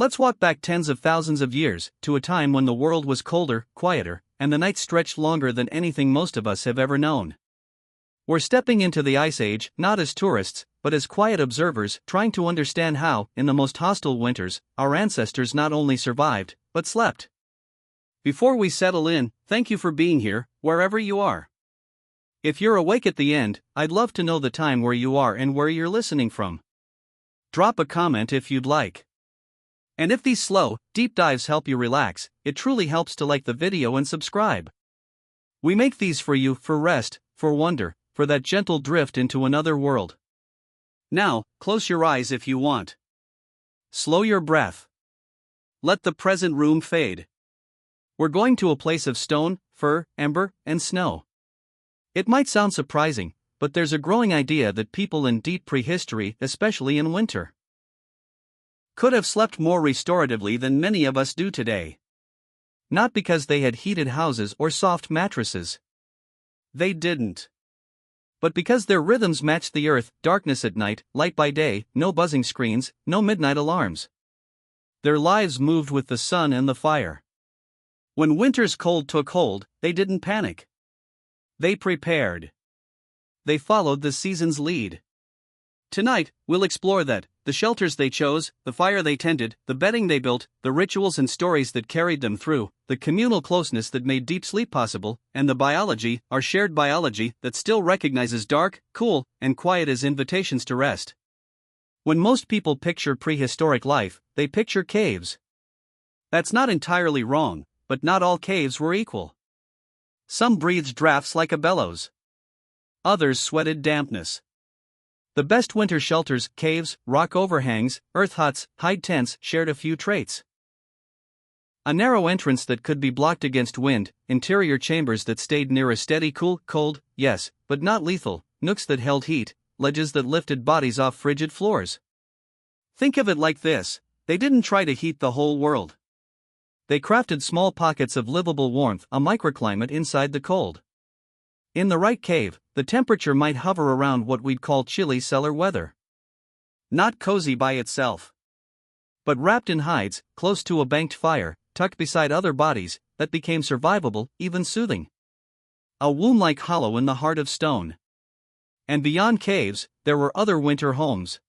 Let's walk back tens of thousands of years, to a time when the world was colder, quieter, and the night stretched longer than anything most of us have ever known. We're stepping into the Ice Age, not as tourists, but as quiet observers, trying to understand how, in the most hostile winters, our ancestors not only survived, but slept. Before we settle in, thank you for being here, wherever you are. If you're awake at the end, I'd love to know the time where you are and where you're listening from. Drop a comment if you'd like. And if these slow, deep dives help you relax, it truly helps to like the video and subscribe. We make these for you, for rest, for wonder, for that gentle drift into another world. Now, close your eyes if you want. Slow your breath. Let the present room fade. We're going to a place of stone, fir, ember, and snow. It might sound surprising, but there's a growing idea that people in deep prehistory, especially in winter, could have slept more restoratively than many of us do today. Not because they had heated houses or soft mattresses. They didn't. But because their rhythms matched the earth, darkness at night, light by day, no buzzing screens, no midnight alarms. Their lives moved with the sun and the fire. When winter's cold took hold, they didn't panic. They prepared. They followed the season's lead. Tonight, we'll explore that, the shelters they chose, the fire they tended, the bedding they built, the rituals and stories that carried them through, the communal closeness that made deep sleep possible, and the biology, our shared biology, that still recognizes dark, cool, and quiet as invitations to rest. When most people picture prehistoric life, they picture caves. That's not entirely wrong, but not all caves were equal. Some breathed drafts like a bellows. Others sweated dampness. The best winter shelters, caves, rock overhangs, earth huts, hide tents, shared a few traits. A narrow entrance that could be blocked against wind, interior chambers that stayed near a steady cold, yes, but not lethal, nooks that held heat, ledges that lifted bodies off frigid floors. Think of it like this: they didn't try to heat the whole world. They crafted small pockets of livable warmth, a microclimate inside the cold. In the right cave, the temperature might hover around what we'd call chilly cellar weather. Not cozy by itself, but wrapped in hides, close to a banked fire, tucked beside other bodies, that became survivable, even soothing. A womb-like hollow in the heart of stone. And beyond caves, there were other winter homes.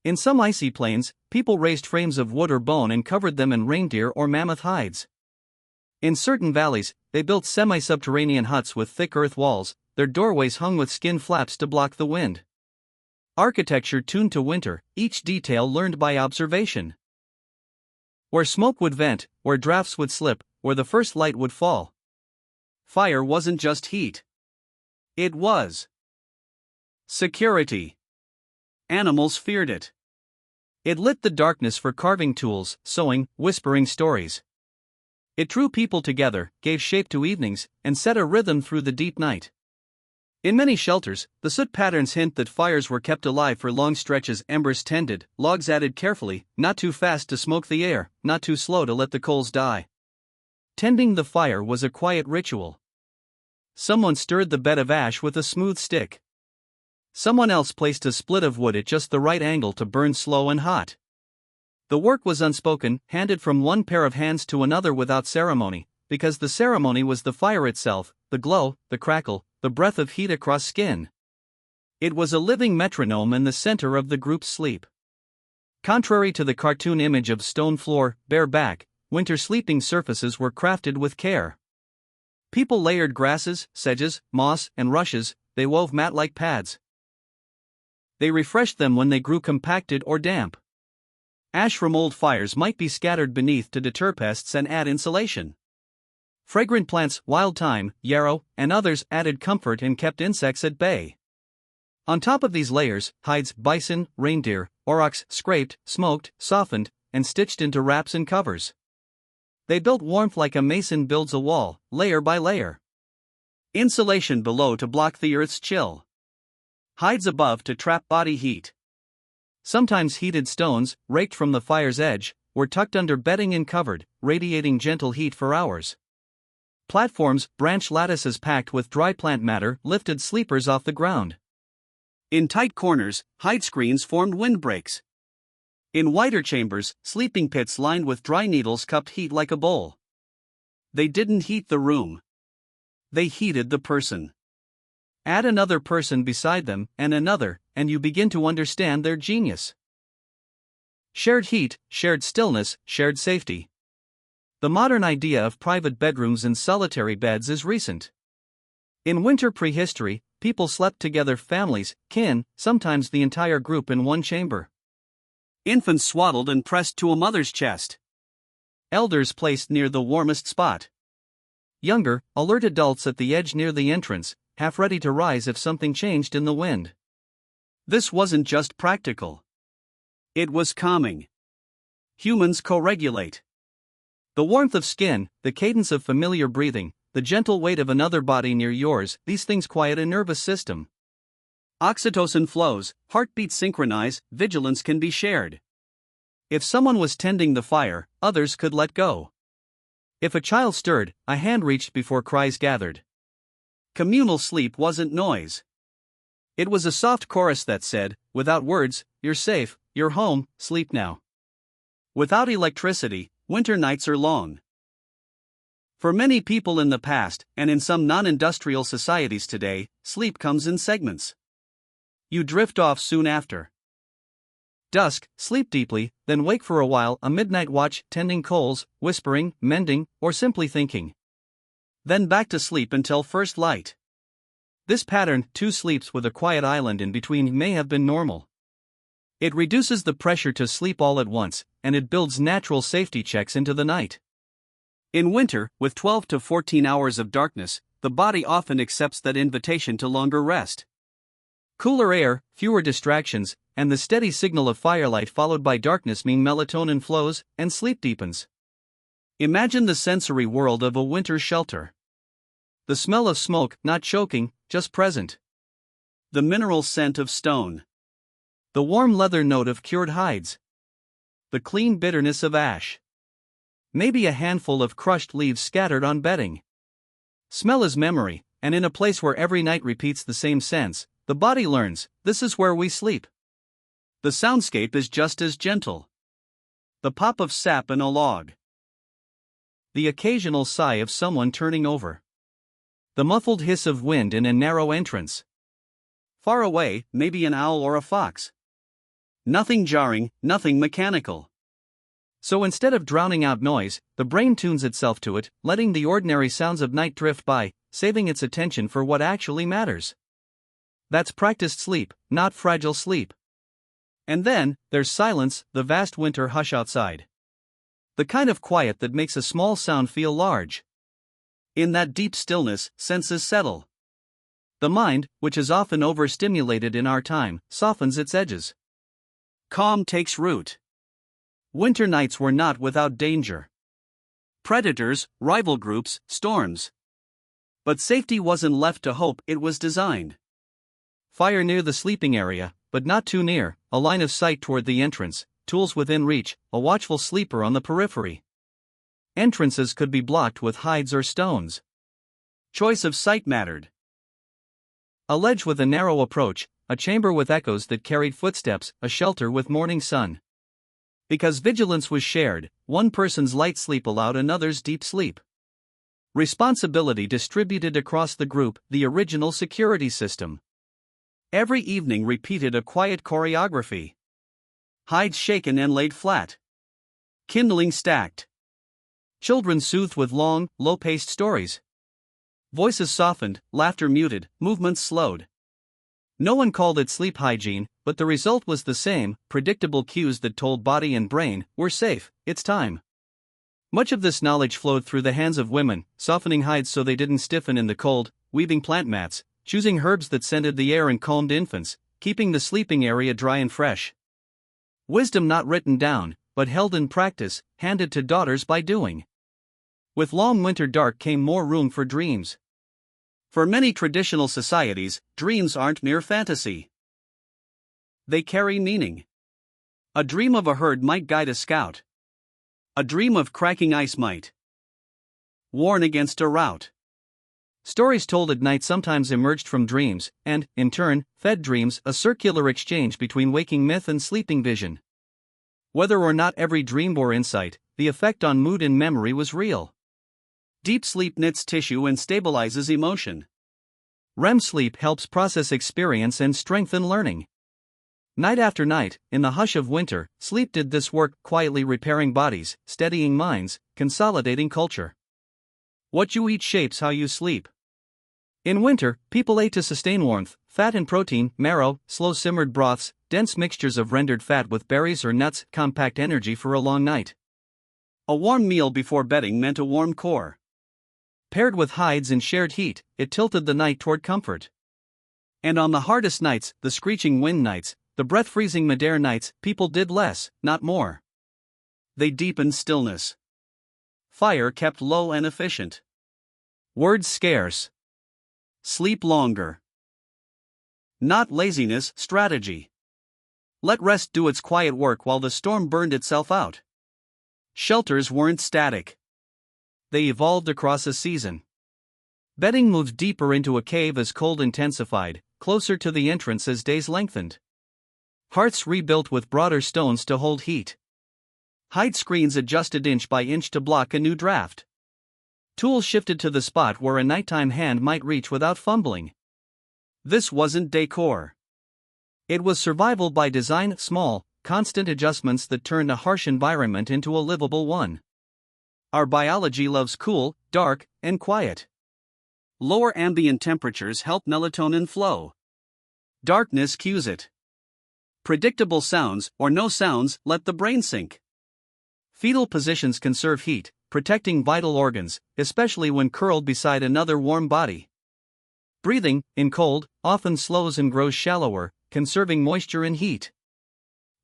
In some icy plains, people raised frames of wood or bone and covered them in reindeer or mammoth hides. In certain valleys, they built semi-subterranean huts with thick earth walls, their doorways hung with skin flaps to block the wind. Architecture tuned to winter, each detail learned by observation. Where smoke would vent, where drafts would slip, where the first light would fall. Fire wasn't just heat. It was security. Animals feared it. It lit the darkness for carving tools, sewing, whispering stories. It drew people together, gave shape to evenings, and set a rhythm through the deep night. In many shelters, the soot patterns hint that fires were kept alive for long stretches, embers tended, logs added carefully, not too fast to smoke the air, not too slow to let the coals die. Tending the fire was a quiet ritual. Someone stirred the bed of ash with a smooth stick. Someone else placed a split of wood at just the right angle to burn slow and hot. The work was unspoken, handed from one pair of hands to another without ceremony, because the ceremony was the fire itself, the glow, the crackle, the breath of heat across skin. It was a living metronome in the center of the group's sleep. Contrary to the cartoon image of stone floor, bare back, winter sleeping surfaces were crafted with care. People layered grasses, sedges, moss, and rushes, they wove mat-like pads. They refreshed them when they grew compacted or damp. Ash from old fires might be scattered beneath to deter pests and add insulation. Fragrant plants, wild thyme, yarrow, and others added comfort and kept insects at bay. On top of these layers, hides, bison, reindeer, aurochs scraped, smoked, softened, and stitched into wraps and covers. They built warmth like a mason builds a wall, layer by layer. Insulation below to block the earth's chill. Hides above to trap body heat. Sometimes heated stones, raked from the fire's edge, were tucked under bedding and covered, radiating gentle heat for hours. Platforms, branch lattices packed with dry plant matter lifted sleepers off the ground. In tight corners, hide screens formed windbreaks. In whiter chambers, sleeping pits lined with dry needles cupped heat like a bowl. They didn't heat the room. They heated the person. Add another person beside them, and another, and you begin to understand their genius. Shared heat, shared stillness, shared safety. The modern idea of private bedrooms and solitary beds is recent. In winter prehistory, people slept together, families, kin, sometimes the entire group in one chamber. Infants swaddled and pressed to a mother's chest. Elders placed near the warmest spot. Younger, alert adults at the edge near the entrance, half ready to rise if something changed in the wind. This wasn't just practical. It was calming. Humans co-regulate. The warmth of skin, the cadence of familiar breathing, the gentle weight of another body near yours, these things quiet a nervous system. Oxytocin flows, heartbeats synchronize, vigilance can be shared. If someone was tending the fire, others could let go. If a child stirred, a hand reached before cries gathered. Communal sleep wasn't noise. It was a soft chorus that said, without words, you're safe, you're home, sleep now. Without electricity, winter nights are long. For many people in the past, and in some non-industrial societies today, sleep comes in segments. You drift off soon after. Dusk, sleep deeply, then wake for a while, a midnight watch, tending coals, whispering, mending, or simply thinking. Then back to sleep until first light. This pattern, 2 sleeps with a quiet island in between, may have been normal. It reduces the pressure to sleep all at once, and it builds natural safety checks into the night. In winter, with 12 to 14 hours of darkness, the body often accepts that invitation to longer rest. Cooler air, fewer distractions, and the steady signal of firelight followed by darkness mean melatonin flows, and sleep deepens. Imagine the sensory world of a winter shelter. The smell of smoke, not choking, just present. The mineral scent of stone. The warm leather note of cured hides. The clean bitterness of ash. Maybe a handful of crushed leaves scattered on bedding. Smell is memory, and in a place where every night repeats the same sense, the body learns, this is where we sleep. The soundscape is just as gentle. The pop of sap in a log. The occasional sigh of someone turning over. The muffled hiss of wind in a narrow entrance. Far away, maybe an owl or a fox. Nothing jarring, nothing mechanical. So instead of drowning out noise, the brain tunes itself to it, letting the ordinary sounds of night drift by, saving its attention for what actually matters. That's practiced sleep, not fragile sleep. And then, there's silence, the vast winter hush outside. The kind of quiet that makes a small sound feel large. In that deep stillness, senses settle. The mind, which is often overstimulated in our time, softens its edges. Calm takes root. Winter nights were not without danger. Predators, rival groups, storms. But safety wasn't left to hope, it was designed. Fire near the sleeping area, but not too near, a line of sight toward the entrance, tools within reach, a watchful sleeper on the periphery. Entrances could be blocked with hides or stones. Choice of site mattered. A ledge with a narrow approach, a chamber with echoes that carried footsteps, a shelter with morning sun. Because vigilance was shared, one person's light sleep allowed another's deep sleep. Responsibility distributed across the group, the original security system. Every evening repeated a quiet choreography. Hides shaken and laid flat. Kindling stacked. Children soothed with long, low-paced stories. Voices softened, laughter muted, movements slowed. No one called it sleep hygiene, but the result was the same, predictable cues that told body and brain, we're safe, it's time. Much of this knowledge flowed through the hands of women, softening hides so they didn't stiffen in the cold, weaving plant mats, choosing herbs that scented the air and calmed infants, keeping the sleeping area dry and fresh. Wisdom not written down, but held in practice, handed to daughters by doing. With long winter dark came more room for dreams. For many traditional societies, dreams aren't mere fantasy. They carry meaning. A dream of a herd might guide a scout. A dream of cracking ice might warn against a rout. Stories told at night sometimes emerged from dreams, and, in turn, fed dreams, a circular exchange between waking myth and sleeping vision. Whether or not every dream bore insight, the effect on mood and memory was real. Deep sleep knits tissue and stabilizes emotion. REM sleep helps process experience and strengthen learning. Night after night, in the hush of winter, sleep did this work, quietly repairing bodies, steadying minds, consolidating culture. What you eat shapes how you sleep. In winter, people ate to sustain warmth, fat and protein, marrow, slow-simmered broths, dense mixtures of rendered fat with berries or nuts, compact energy for a long night. A warm meal before bedding meant a warm core. Paired with hides and shared heat, it tilted the night toward comfort. And on the hardest nights, the screeching wind nights, the breath-freezing Madère nights, people did less, not more. They deepened stillness. Fire kept low and efficient. Words scarce. Sleep longer. Not laziness, strategy. Let rest do its quiet work while the storm burned itself out. Shelters weren't static. They evolved across a season. Bedding moved deeper into a cave as cold intensified, closer to the entrance as days lengthened. Hearths rebuilt with broader stones to hold heat. Hide screens adjusted inch by inch to block a new draft. Tools shifted to the spot where a nighttime hand might reach without fumbling. This wasn't decor. It was survival by design, small, constant adjustments that turned a harsh environment into a livable one. Our biology loves cool, dark, and quiet. Lower ambient temperatures help melatonin flow. Darkness cues it. Predictable sounds, or no sounds, let the brain sink. Fetal positions conserve heat, protecting vital organs, especially when curled beside another warm body. Breathing, in cold, often slows and grows shallower, conserving moisture and heat.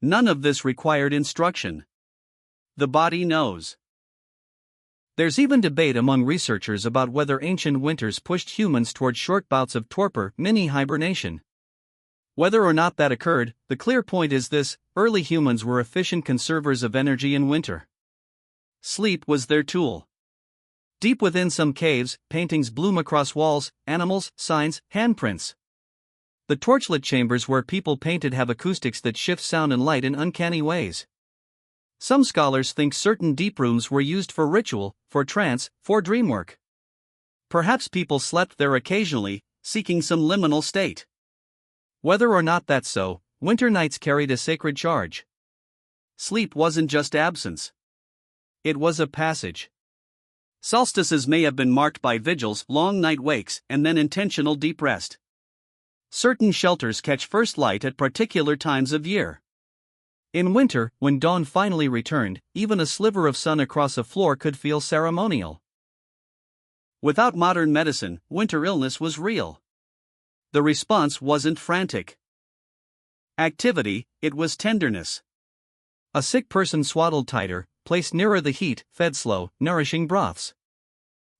None of this required instruction. The body knows. There's even debate among researchers about whether ancient winters pushed humans toward short bouts of torpor, mini-hibernation. Whether or not that occurred, the clear point is this: early humans were efficient conservers of energy in winter. Sleep was their tool. Deep within some caves, paintings bloom across walls, animals, signs, handprints. The torchlit chambers where people painted have acoustics that shift sound and light in uncanny ways. Some scholars think certain deep rooms were used for ritual, for trance, for dreamwork. Perhaps people slept there occasionally, seeking some liminal state. Whether or not that's so, winter nights carried a sacred charge. Sleep wasn't just absence. It was a passage. Solstices may have been marked by vigils, long night wakes, and then intentional deep rest. Certain shelters catch first light at particular times of year. In winter, when dawn finally returned, even a sliver of sun across a floor could feel ceremonial. Without modern medicine, winter illness was real. The response wasn't frantic activity, it was tenderness. A sick person swaddled tighter, placed nearer the heat, fed slow, nourishing broths.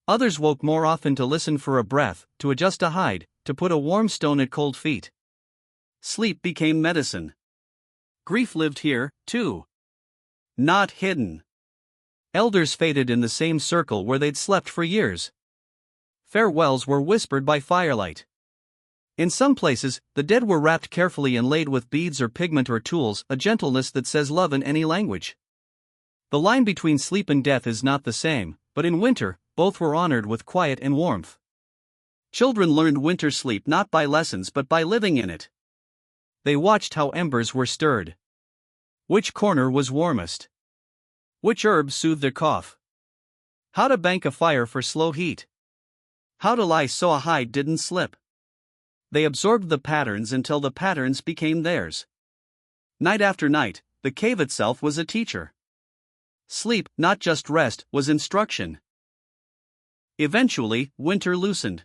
Others woke more often to listen for a breath, to adjust a hide, to put a warm stone at cold feet. Sleep became medicine. Grief lived here, too. Not hidden. Elders faded in the same circle where they'd slept for years. Farewells were whispered by firelight. In some places, the dead were wrapped carefully and laid with beads or pigment or tools, a gentleness that says love in any language. The line between sleep and death is not the same, but in winter, both were honored with quiet and warmth. Children learned winter sleep not by lessons but by living in it. They watched how embers were stirred. Which corner was warmest? Which herb soothed their cough? How to bank a fire for slow heat? How to lie so a hide didn't slip? They absorbed the patterns until the patterns became theirs. Night after night, the cave itself was a teacher. Sleep, not just rest, was instruction. Eventually, winter loosened.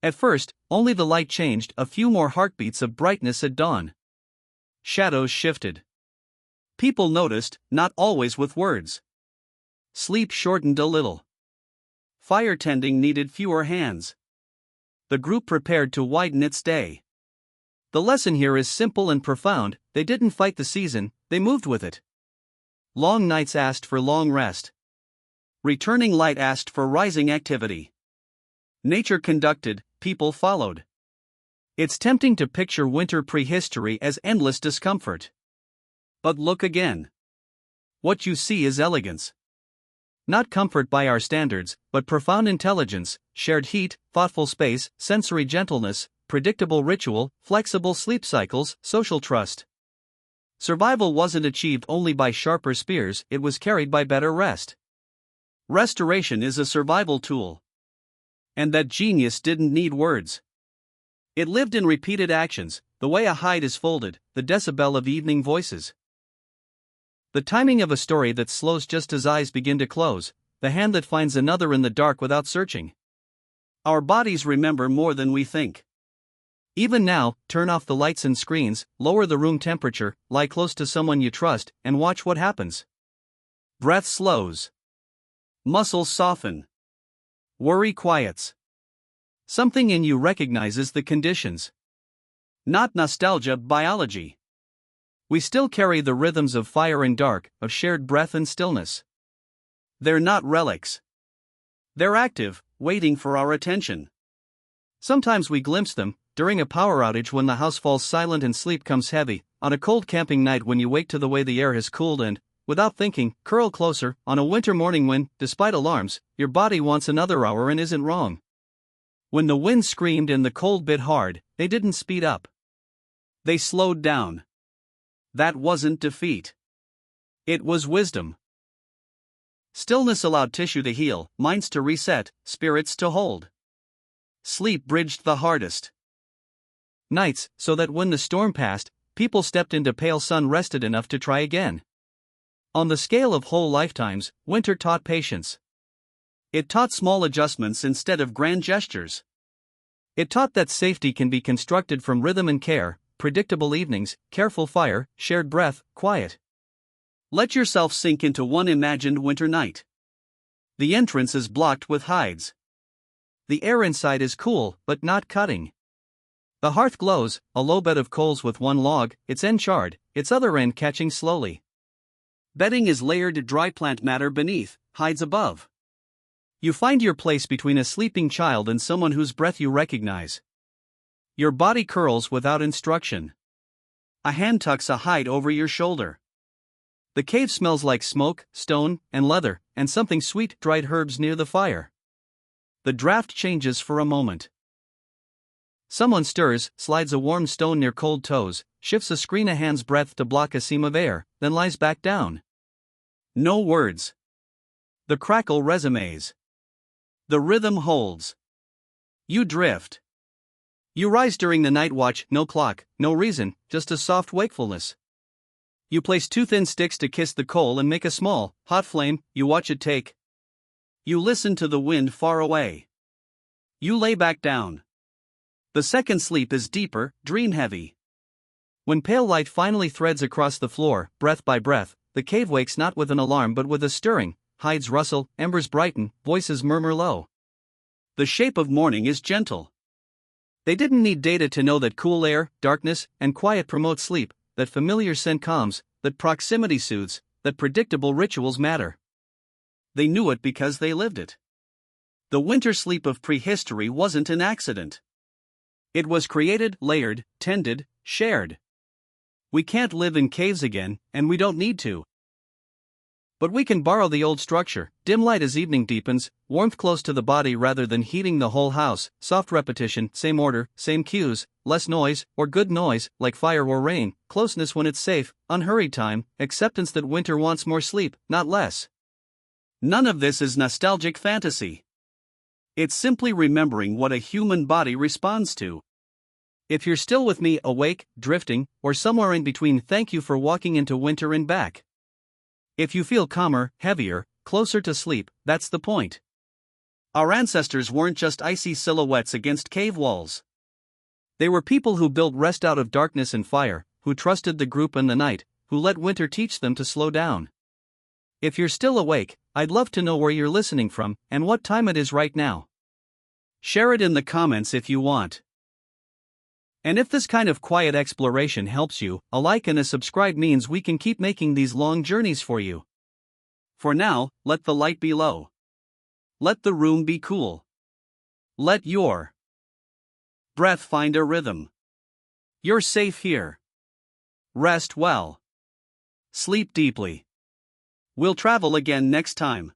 At first, only the light changed, a few more heartbeats of brightness at dawn. Shadows shifted. People noticed, not always with words. Sleep shortened a little. Fire tending needed fewer hands. The group prepared to widen its day. The lesson here is simple and profound: they didn't fight the season, they moved with it. Long nights asked for long rest. Returning light asked for rising activity. Nature conducted, people followed. It's tempting to picture winter prehistory as endless discomfort. But look again. What you see is elegance. Not comfort by our standards, but profound intelligence, shared heat, thoughtful space, sensory gentleness, predictable ritual, flexible sleep cycles, social trust. Survival wasn't achieved only by sharper spears, it was carried by better rest. Restoration is a survival tool. And that genius didn't need words. It lived in repeated actions, the way a hide is folded, the decibel of evening voices. The timing of a story that slows just as eyes begin to close, the hand that finds another in the dark without searching. Our bodies remember more than we think. Even now, turn off the lights and screens, lower the room temperature, lie close to someone you trust, and watch what happens. Breath slows. Muscles soften. Worry quiets. Something in you recognizes the conditions. Not nostalgia, biology. We still carry the rhythms of fire and dark, of shared breath and stillness. They're not relics. They're active, waiting for our attention. Sometimes we glimpse them, during a power outage when the house falls silent and sleep comes heavy, on a cold camping night when you wake to the way the air has cooled and, without thinking, curl closer, on a winter morning when, despite alarms, your body wants another hour and isn't wrong. When the wind screamed and the cold bit hard, they didn't speed up. They slowed down. That wasn't defeat. It was wisdom. Stillness allowed tissue to heal, minds to reset, spirits to hold. Sleep bridged the hardest nights, so that when the storm passed, people stepped into pale sun rested enough to try again. On the scale of whole lifetimes, winter taught patience. It taught small adjustments instead of grand gestures. It taught that safety can be constructed from rhythm and care, predictable evenings, careful fire, shared breath, quiet. Let yourself sink into one imagined winter night. The entrance is blocked with hides. The air inside is cool, but not cutting. The hearth glows, a low bed of coals with one log, its end charred, its other end catching slowly. Bedding is layered dry plant matter beneath, hides above. You find your place between a sleeping child and someone whose breath you recognize. Your body curls without instruction. A hand tucks a hide over your shoulder. The cave smells like smoke, stone, and leather, and something sweet, dried herbs near the fire. The draft changes for a moment. Someone stirs, slides a warm stone near cold toes, shifts a screen a hand's breadth to block a seam of air, then lies back down. No words. The crackle resumes. The rhythm holds. You drift. You rise during the night watch, no clock, no reason, just a soft wakefulness. You place two thin sticks to kiss the coal and make a small, hot flame, you watch it take. You listen to the wind far away. You lay back down. The second sleep is deeper, dream-heavy. When pale light finally threads across the floor, breath by breath, the cave wakes not with an alarm but with a stirring, hides rustle, embers brighten, voices murmur low. The shape of morning is gentle. They didn't need data to know that cool air, darkness, and quiet promote sleep, that familiar scent calms, that proximity soothes, that predictable rituals matter. They knew it because they lived it. The winter sleep of prehistory wasn't an accident. It was created, layered, tended, shared. We can't live in caves again, and we don't need to. But we can borrow the old structure, dim light as evening deepens, warmth close to the body rather than heating the whole house, soft repetition, same order, same cues, less noise, or good noise, like fire or rain, closeness when it's safe, unhurried time, acceptance that winter wants more sleep, not less. None of this is nostalgic fantasy. It's simply remembering what a human body responds to. If you're still with me, awake, drifting, or somewhere in between, thank you for walking into winter and back. If you feel calmer, heavier, closer to sleep, that's the point. Our ancestors weren't just icy silhouettes against cave walls. They were people who built rest out of darkness and fire, who trusted the group and the night, who let winter teach them to slow down. If you're still awake, I'd love to know where you're listening from and what time it is right now. Share it in the comments if you want. And if this kind of quiet exploration helps you, a like and a subscribe means we can keep making these long journeys for you. For now, let the light be low. Let the room be cool. Let your breath find a rhythm. You're safe here. Rest well. Sleep deeply. We'll travel again next time.